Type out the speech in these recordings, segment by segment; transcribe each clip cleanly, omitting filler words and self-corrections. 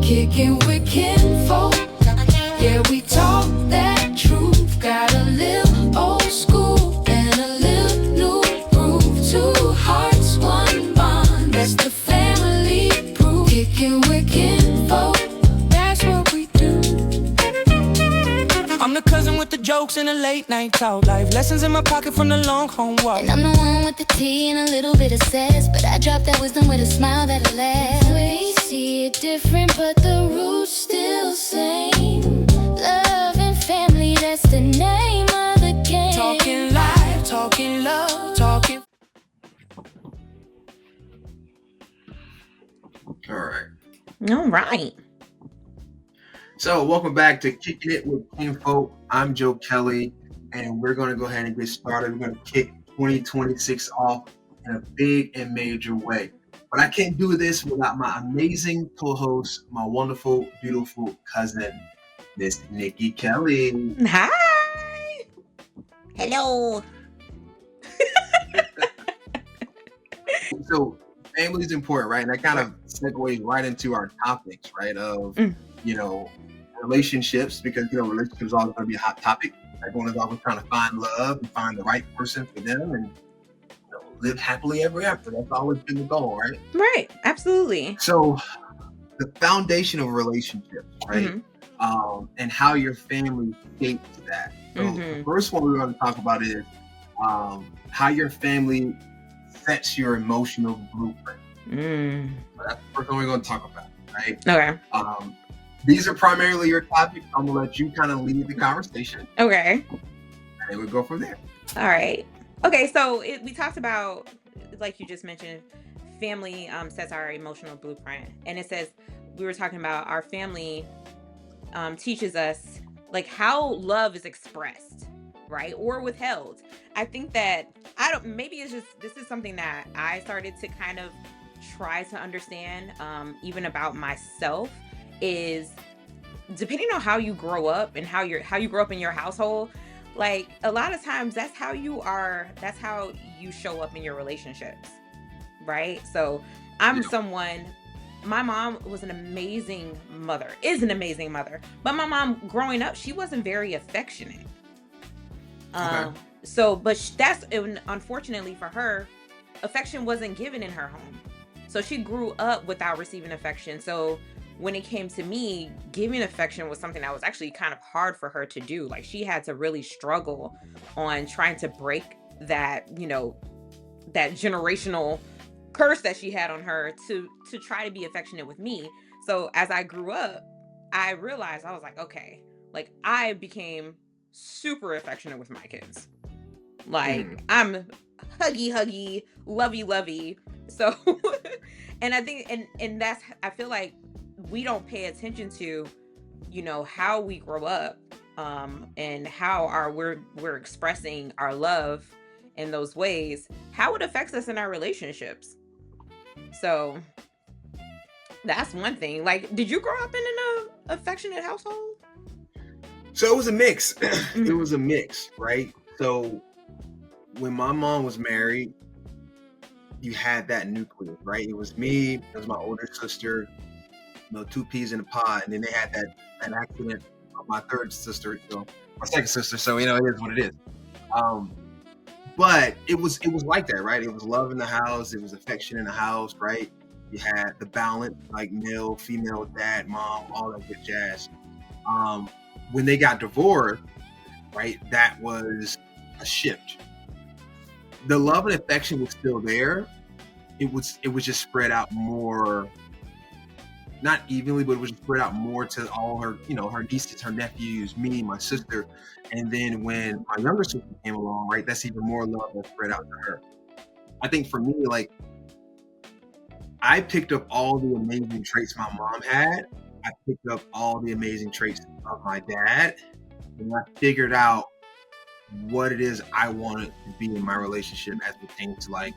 Kickin with Kinfolk. Yeah, we talk that truth. Got a little old school and a little new groove. Two hearts, one bond. That's the family proof. Kickin with Kinfolk. That's what we do. I'm the cousin with the jokes and the late night talk. Life lessons in my pocket from the long home walk. And I'm the one with the tea and a little bit of sass, but I drop that wisdom with a smile that'll last. We see it different, but the roots still same. Love and family, that's the name of the game. Talking life, talking love, talking. All right. So, welcome back to Kicking It with Kinfolk. I'm Joe Kelly, and we're going to go ahead and get started. We're going to kick 2026 off in a big and major way. But I can't do this without my amazing co-host, my wonderful, beautiful cousin, Miss Nikki Kelly. Hi. Hello. So, family is important, right? And that kind of segues right into our topics, right? Of, relationships, because, relationships are always going to be a hot topic. Everyone is always trying to find love and find the right person for them and live happily ever after. That's always been the goal, right? Right. Absolutely. So the foundation of relationships, right? And how your family shapes that. So the first one we're going to talk about is how your family sets your emotional blueprint. So that's the first one we're going to talk about, right? Okay. These are primarily your topics. I'm gonna let you kind of lead the conversation. Okay. And then we'll go from there. All right. Okay, so we talked about, like you just mentioned, family sets our emotional blueprint. And it says, we were talking about our family teaches us like how love is expressed, right? Or withheld. I think that, maybe it's just, this is something that I started to kind of try to understand, even about myself, is depending on how you grow up and how you grow up in your household, like a lot of times that's how you show up in your relationships, right? So I'm someone, my mom was is an amazing mother, but my mom growing up, she wasn't very affectionate. Unfortunately for her, affection wasn't given in her home. So she grew up without receiving affection. So when it came to me, giving affection was something that was actually kind of hard for her to do. Like she had to really struggle on trying to break that, that generational curse that she had on her to try to be affectionate with me. So as I grew up, I realized, I was like, okay, like I became super affectionate with my kids. Like I'm huggy, lovey. So, and I think, and that's, I feel like we don't pay attention to, how we grow up, and how we're expressing our love in those ways, how it affects us in our relationships. So that's one thing. Like, did you grow up in an affectionate household? So it was a mix. It was a mix, right? So when my mom was married, you had that nucleus, right? It was me, it was my older sister, two peas in a pod, and then they had that accident of my third sister, my second sister. So it is what it is. But it was like that, right? It was love in the house, it was affection in the house, right? You had the balance, like male, female, dad, mom, all that good jazz. When they got divorced, right, that was a shift. The love and affection was still there. It was just spread out more, not evenly, but it was spread out more to all her, her nieces, her nephews, me, my sister. And then when my younger sister came along, right, that's even more love that spread out to her. I think for me, like, I picked up all the amazing traits my mom had. I picked up all the amazing traits of my dad. And I figured out what it is I wanted to be in my relationship as it pertains to, like,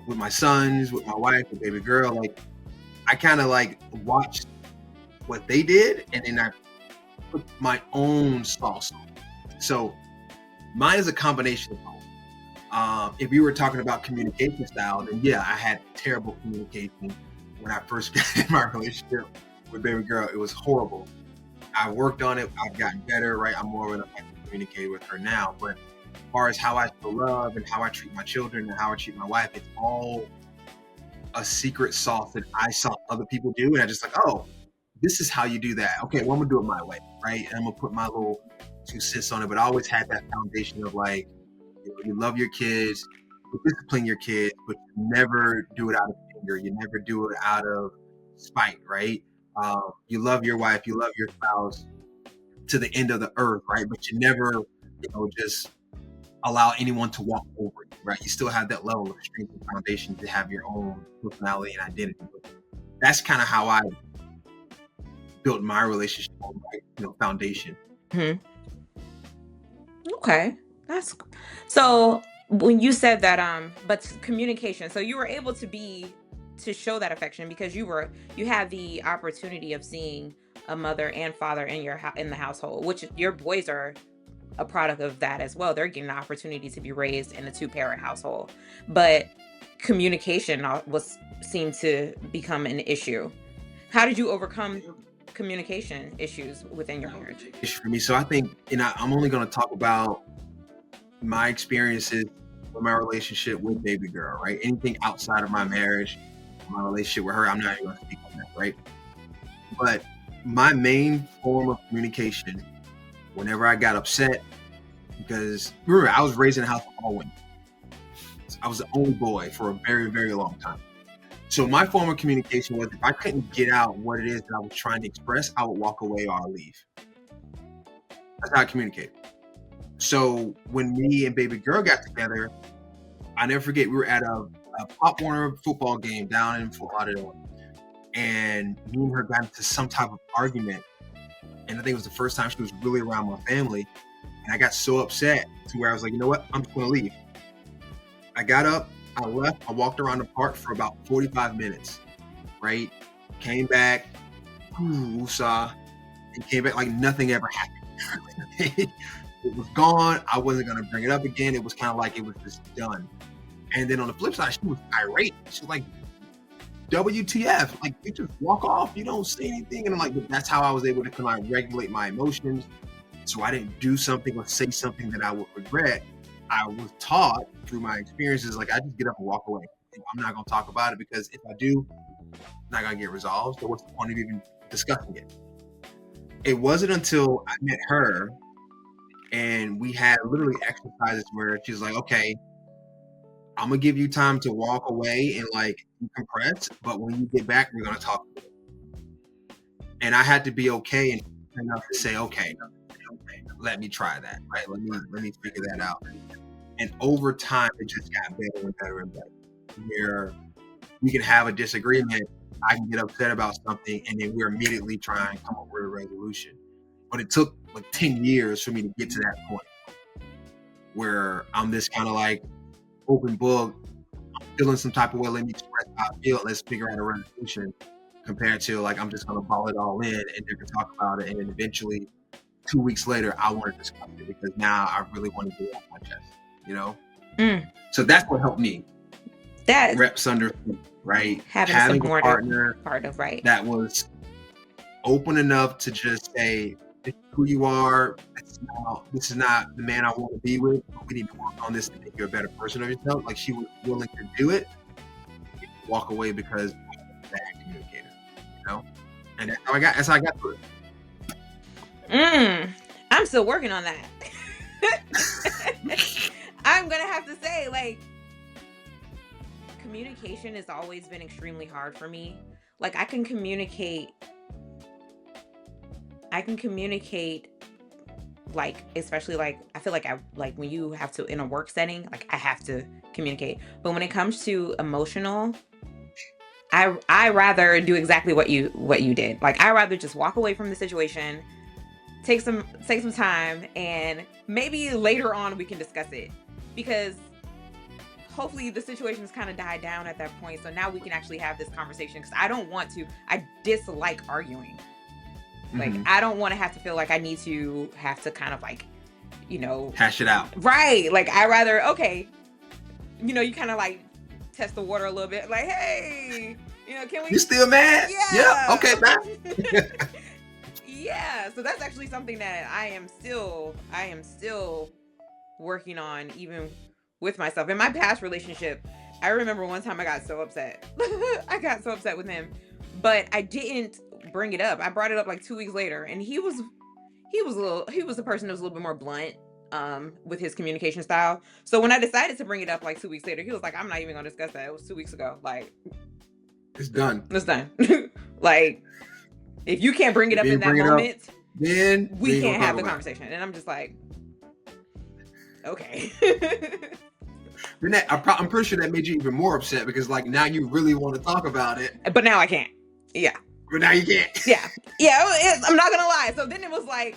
with my sons, with my wife, with baby girl. Like, I kind of like watched what they did, and then I put my own sauce on it. So mine is a combination of both. If you were talking about communication style, then yeah, I had terrible communication when I first got in my relationship with baby girl. It was horrible. I worked on it. I've gotten better, right? I'm more of an effective communicator with her now. But as far as how I show love and how I treat my children and how I treat my wife, it's all a secret sauce that I saw other people do. And I just like, oh, this is how you do that. Okay, well, I'm gonna do it my way, right? And I'm gonna put my little 2 cents on it. But I always had that foundation of like, you love your kids, you discipline your kids, but you never do it out of anger. You never do it out of spite, right? You love your wife, you love your spouse to the end of the earth, right? But you never, just allow anyone to walk over you, right? You still have that level of strength and foundation to have your own personality and identity. That's kind of how I built my relationship on, foundation. Hmm. Okay, that's so. When you said that, but communication. So you were able to show that affection because you had the opportunity of seeing a mother and father in the household, which your boys are a product of that as well. They're getting the opportunity to be raised in a two-parent household, but communication seemed to become an issue. How did you overcome communication issues within your marriage? For me, so I think, I'm only going to talk about my experiences with my relationship with baby girl, right? Anything outside of my marriage, my relationship with her, I'm not even going to speak on that, right? But my main form of communication, whenever I got upset, because remember, I was raised in a house of all women. I was the only boy for a very, very long time. So my form of communication was, if I couldn't get out what it is that I was trying to express, I would walk away or I'll leave. That's how I communicate. So when me and baby girl got together, I never forget, we were at a Pop Warner football game down in Fort Lauderdale, and me and her got into some type of argument, and I think it was the first time she was really around my family, and I got so upset to where I was like, you know what, I'm just going to leave. I got up, I left, I walked around the park for about 45 minutes, right? Came back, woosah, and came back like nothing ever happened. It was gone. I wasn't going to bring it up again. It was kind of like it was just done. And then on the flip side, she was irate. She was like, WTF? Like, you just walk off. You don't say anything. And I'm like, but that's how I was able to kind of regulate my emotions. So I didn't do something or say something that I would regret. I was taught through my experiences, like, I just get up and walk away. I'm not going to talk about it, because if I do, it's not going to get resolved. So what's the point of even discussing it? It wasn't until I met her and we had literally exercises where she's like, okay, I'm going to give you time to walk away and like decompress, but when you get back, we're going to talk. And I had to be okay and enough to say, okay, let me try that, right? Let me figure that out. And over time, it just got better and better and better. Where we can have a disagreement, I can get upset about something, and then we're immediately trying to come up with a resolution. But it took like 10 years for me to get to that point where I'm this kind of like open book, I'm feeling some type of way, let me express how I feel, let's figure out a resolution, compared to like, I'm just going to ball it all in and they can talk about it. And then eventually 2 weeks later, I want to discuss it because now I really want to get it off my chest, So that's what helped me. That reps under, right? Having a partner right, that was open enough to just say, this is who you are. This is not the man I want to be with. We need to work on this to make you a better person of yourself. Like, she was willing to do it, walk away because I was a bad communicator, And that's how I got through it. I'm still working on that. I'm gonna have to say, like, communication has always been extremely hard for me. Like, I can communicate, like, especially like, I feel like when you have to, in a work setting, like, I have to communicate. But when it comes to emotional, I rather do exactly what you did. Like, I rather just walk away from the situation, take some time, and maybe later on we can discuss it, because hopefully the situation has kind of died down at that point. So now we can actually have this conversation, because I dislike arguing. Like, I don't want to have to feel like I need to have to kind of like, hash it out. Right. Like, I rather, okay, you kind of like test the water a little bit. Like, hey, You know, can we? You still mad? Yeah. Okay, bye. Yeah. So that's actually something that I am still working on, even with myself. In my past relationship, I remember one time I got so upset. I got so upset with him, but I didn't bring it up. I brought it up like 2 weeks later, and he was the person that was a little bit more blunt with his communication style. So when I decided to bring it up like 2 weeks later, he was like, I'm not even gonna discuss that. It was 2 weeks ago. Like, it's done. it's done. Like, if you can't bring it up in that moment, then we can't have the conversation. And I'm just like, okay. Then I'm pretty sure that made you even more upset, because like now you really want to talk about it, But now I can't. Yeah. but now you can't. Yeah. I'm not gonna lie. So then it was like,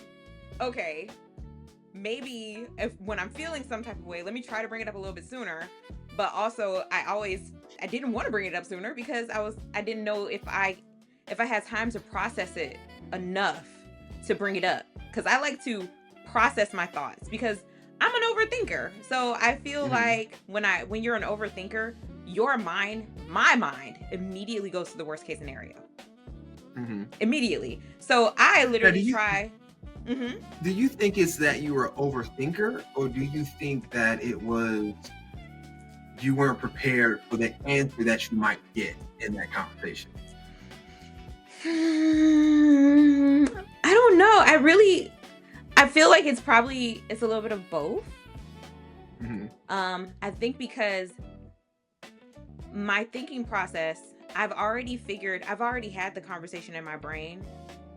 okay, maybe when I'm feeling some type of way, let me try to bring it up a little bit sooner. But also, I didn't want to bring it up sooner because I didn't know if I had time to process it enough to bring it up. Because I like to process my thoughts, because I'm an overthinker. So I feel like when you're an overthinker, my mind immediately goes to the worst case scenario. Immediately. So I literally try. Do you think it's that you were an overthinker, or do you think that it was you weren't prepared for the answer that you might get in that conversation? I don't know. I feel like it's a little bit of both. I think because my thinking process, I've already had the conversation in my brain,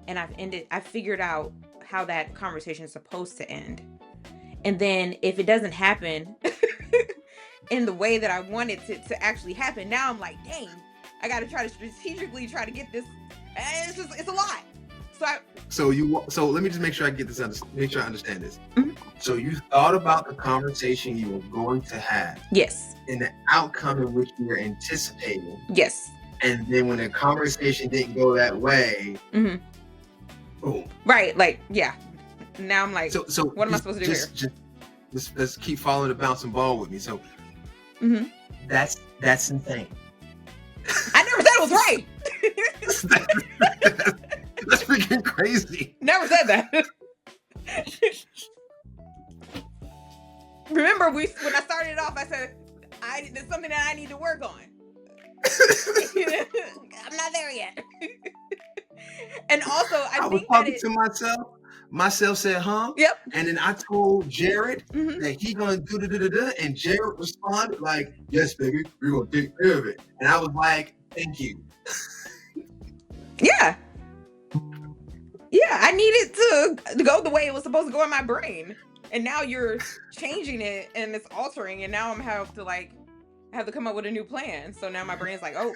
and I've figured out how that conversation is supposed to end. And then if it doesn't happen in the way that I want it to actually happen, now I'm like, dang, I got to try to strategically try to get this. And it's a lot. So let me just make sure I get this. Make sure I understand this. So you thought about the conversation you were going to have. Yes. And the outcome in which you were anticipating. Yes. And then when the conversation didn't go that way, boom. Right. Like, yeah. Now I'm like, so what am I supposed to do here? Just let's keep following the bouncing ball with me. So that's insane. I never said it was right. That's freaking crazy. Never said that. Remember, when I started it off, I said, there's something that I need to work on. I'm not there yet. And also, I think was talking to myself. Myself said, huh? Yep. And then I told Jared that he gonna do da-da-da-da, and Jared responded like, yes, baby, we're gonna take care of it. And I was like, thank you. Yeah. Yeah, I needed to go the way it was supposed to go in my brain. And now you're changing it and it's altering, and now I have to come up with a new plan. So now my brain's like, oh,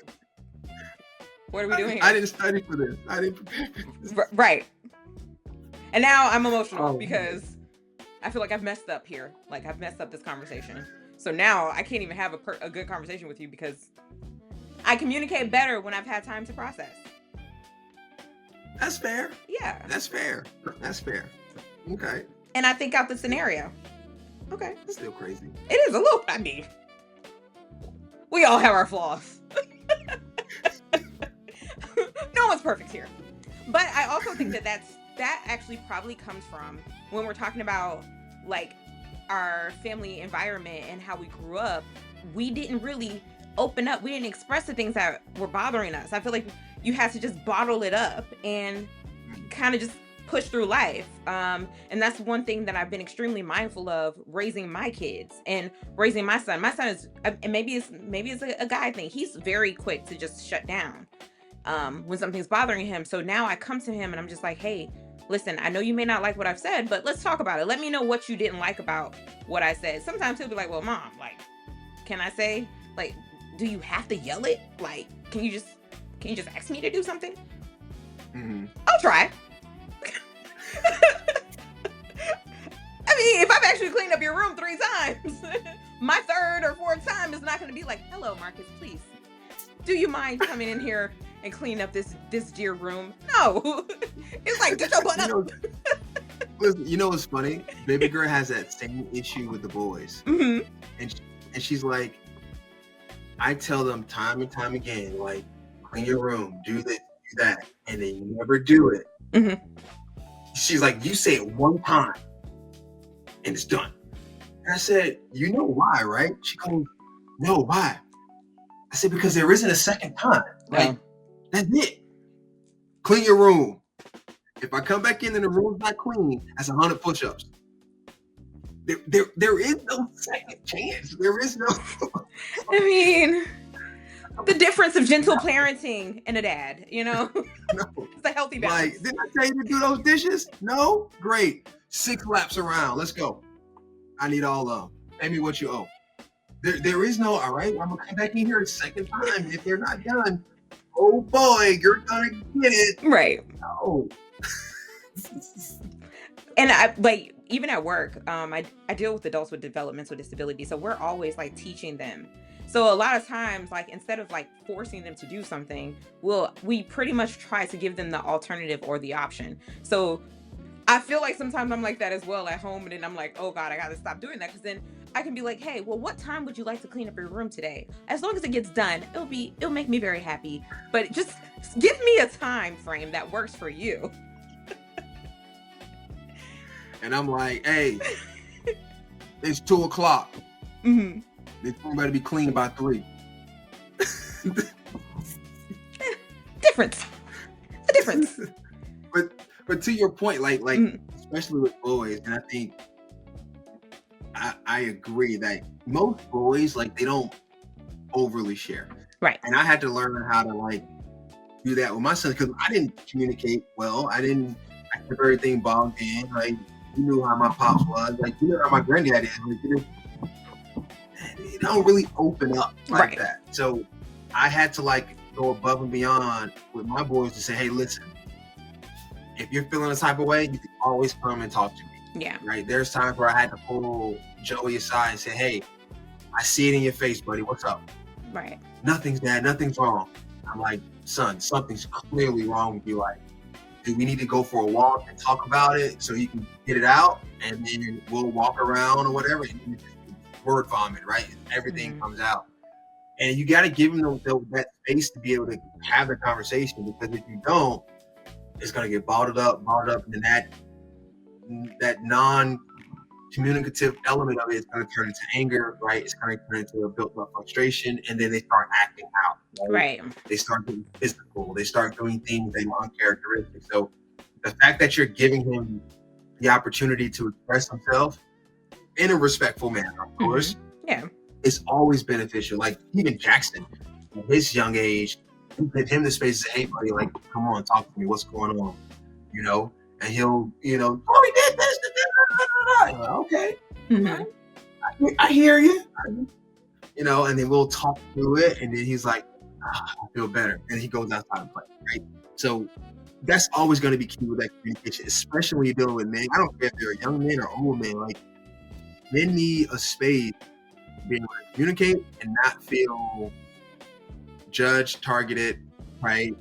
what are we doing here? I didn't study for this. I didn't prepare for this. Right. And now I'm emotional because I feel like I've messed up here. Like, I've messed up this conversation. So now I can't even have a good conversation with you, because I communicate better when I've had time to process. That's fair. Yeah. That's fair. Okay. And I think out the scenario. Okay. That's still crazy. It is a little, I mean, we all have our flaws. No one's perfect here. But I also think that actually probably comes from when we're talking about like our family environment and how we grew up. We didn't really open up. We didn't express the things that were bothering us. I feel like you had to just bottle it up and kind of just push through life. And that's one thing that I've been extremely mindful of raising my kids and raising my son. My son is, and maybe it's a guy thing. He's very quick to just shut down when something's bothering him. So now I come to him and I'm just like, hey, listen, I know you may not like what I've said, but let's talk about it. Let me know what you didn't like about what I said. Sometimes he'll be like, well, Mom, like, can I say, like, do you have to yell it? Like, can you just ask me to do something? I'll try. I mean, if I've actually cleaned up your room 3 times, my 3rd or 4th time is not going to be like, hello, Marcus, please, do you mind coming in here and clean up this dear room? No. It's like, get your butt up. Listen, you know what's funny? Baby girl has that same issue with the boys. And she's like, I tell them time and time again, like, clean your room, do this, do that, and then you never do it. Hmm. She's like, you say it one time and it's done. And I said, you know why, right? She goes, no, why? I said, because there isn't a second time. Like, that's it. Clean your room. If I come back in and the room's not clean, that's 100 push-ups. There is no second chance. There is no. I mean, the difference of gentle parenting and a dad, you know? No. It's a healthy balance. Like, didn't I tell you to do those dishes? No? Great. 6 laps around. Let's go. I need all of them. Pay me what you owe. There is no, all right, I'm going to come back in here a second time. If they're not done, oh boy, you're going to get it. Right. No. And I like even at work, I deal with adults with developmental disability, so we're always like teaching them. So a lot of times, like instead of like forcing them to do something, we pretty much try to give them the alternative or the option. So I feel like sometimes I'm like that as well at home, and then I'm like, oh God, I gotta stop doing that, because then I can be like, hey, well, what time would you like to clean up your room today? As long as it gets done, it'll make me very happy. But just give me a time frame that works for you. And I'm like, hey, it's 2 o'clock. Mm-hmm. This room better be clean by 3. Difference. The difference. But to your point, like especially with boys, and I think I agree that most boys, like, they don't overly share. Right. And I had to learn how to like do that with my son, because I didn't communicate well. I kept everything bogged in. Like, you knew how my pops was. Like, you know how my granddad is. Like, they don't really open up like that. So I had to like go above and beyond with my boys to say, hey, listen, if you're feeling a type of way, you can always come and talk to me. Yeah. Right. There's times where I had to pull Joey aside and say, hey, I see it in your face, buddy. What's up? Right. Nothing's bad. Nothing's wrong. I'm like, son, something's clearly wrong with you. Like, do we need to go for a walk and talk about it so you can get it out? And then we'll walk around or whatever. And you just word vomit, right? Everything comes out. And you got to give them that space to be able to have the conversation, because if you don't, it's going to get bottled up, and then that non-communicative element of it is going to turn into anger, right? It's going to turn into a built-up frustration, and then they start acting out. Right. They start getting physical. They start doing things that are uncharacteristic. So the fact that you're giving him the opportunity to express himself in a respectful manner, of course, it's always beneficial. Like, even Jackson, at his young age, you give him the space to say, hey, buddy, like, come on, talk to me. What's going on? You know? And he'll, oh, he did this. Like, okay. Mm-hmm. I hear you. And then we'll talk through it. And then he's like, I feel better. And he goes outside and play, right? So that's always going to be key with that communication, especially when you're dealing with men. I don't care if they're a young man or old man. Like, men need a space to be able to communicate and not feel judged, targeted, right?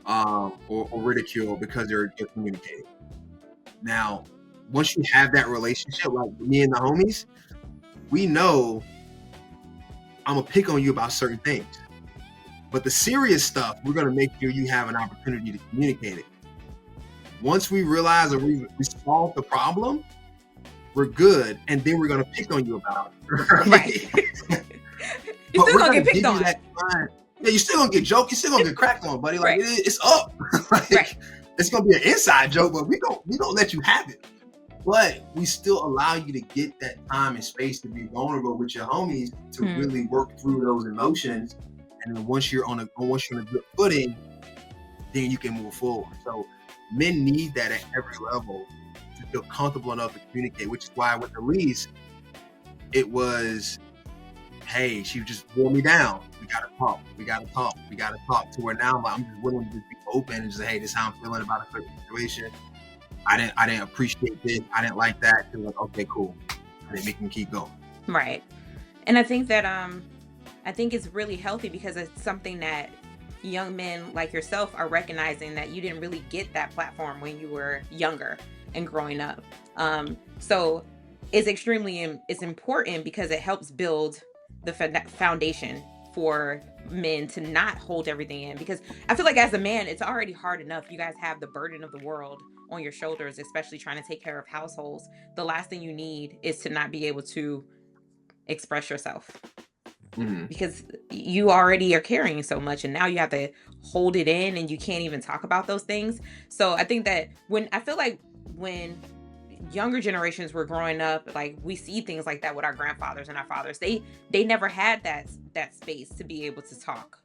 Or ridiculed because they're communicating. Now, once you have that relationship, like me and the homies, we know I'm going to pick on you about certain things. But the serious stuff, we're going to make sure you have an opportunity to communicate it. Once we realize that we solve the problem, we're good, and then we're going to pick on you about it. Right. You're still going to get picked on. Yeah, you're still going to get joked. You're still going to get cracked on, buddy. Like, it's up. Like, it's going to be an inside joke, but we don't let you have it. But we still allow you to get that time and space to be vulnerable with your homies to really work through those emotions. And then once you're on a good footing, then you can move forward. So men need that at every level to feel comfortable enough to communicate, which is why with Elise, it was, hey, she just wore me down. We gotta talk to her now. I'm just willing to just be open and just say, hey, this is how I'm feeling about a certain situation. I didn't appreciate this. I didn't like that. She was like, okay, cool. And then we can keep going. Right. And I think that I think it's really healthy because it's something that young men like yourself are recognizing, that you didn't really get that platform when you were younger and growing up. So it's important because it helps build the foundation for men to not hold everything in, because I feel like as a man, it's already hard enough. You guys have the burden of the world on your shoulders, especially trying to take care of households. The last thing you need is to not be able to express yourself, because you already are carrying so much, and now you have to hold it in, and you can't even talk about those things. So I think that when younger generations were growing up, like, we see things like that with our grandfathers and our fathers. They never had that space to be able to talk.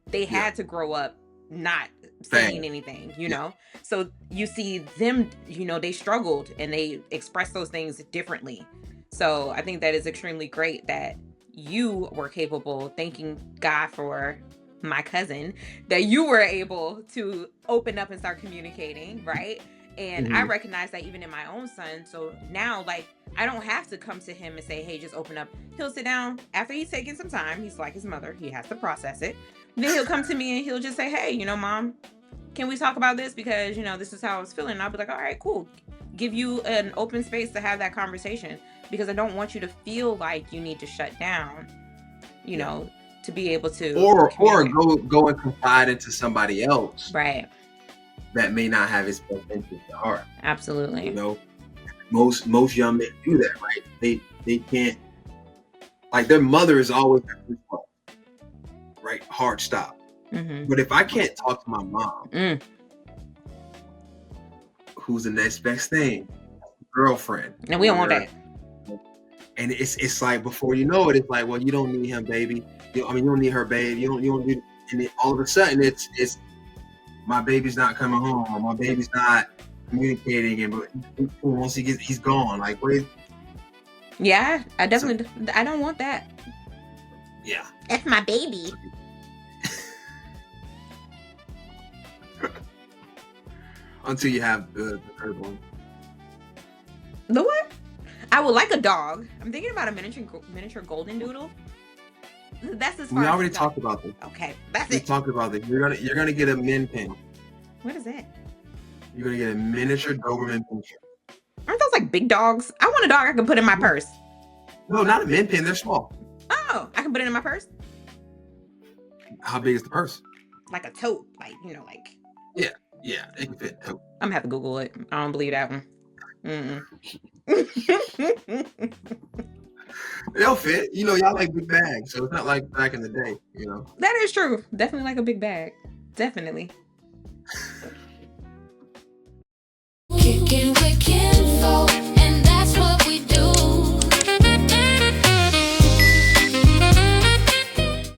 They had to grow up not saying anything, you know. So you see them, you know, they struggled and they expressed those things differently. So I think that is extremely great that you were capable, thanking God for my cousin, that you were able to open up and start communicating, right? And I recognize that even in my own son. So now, like, I don't have to come to him and say, hey, just open up. He'll sit down after he's taken some time. He's like his mother. He has to process it. Then he'll come to me and he'll just say, hey, you know, Mom, can we talk about this? Because, you know, this is how I was feeling. And I'll be like, all right, cool. Give you an open space to have that conversation, because I don't want you to feel like you need to shut down, you know, to be able to. Or go and confide into somebody else. Right. That may not have his best interest at heart. Absolutely. You know, most young men do that, right? They can't, like, their mother is always their first call, right? Hard stop. But if I can't talk to my mom, who's the next best thing? Girlfriend. And we don't want that. And it's like, before you know it, it's like, well, you don't need him, baby. You don't need her, babe. You don't need. And then all of a sudden, it's my baby's not coming home, or my baby's not communicating, and once he's gone. Like, what is? Yeah, I definitely. I don't want that. Yeah, that's my baby. Until you have the third one. The what? I would like a dog. I'm thinking about a miniature golden doodle. That's as far. We already talked about this. Okay, that's we it. Talked about this. You're gonna get a min pin. What is that? You're gonna get a miniature Doberman pincher. Aren't those like big dogs? I want a dog I can put in my purse. No, not a min pin. They're small. Oh, I can put it in my purse. How big is the purse? Like a tote, like, you know, like. Yeah, it can fit. I'm gonna have to Google it. I don't believe that one. They'll fit. You know, y'all like big bags, so it's not like back in the day, you know. That is true. Definitely like a big bag. Definitely. Kickin' with Kinfolk.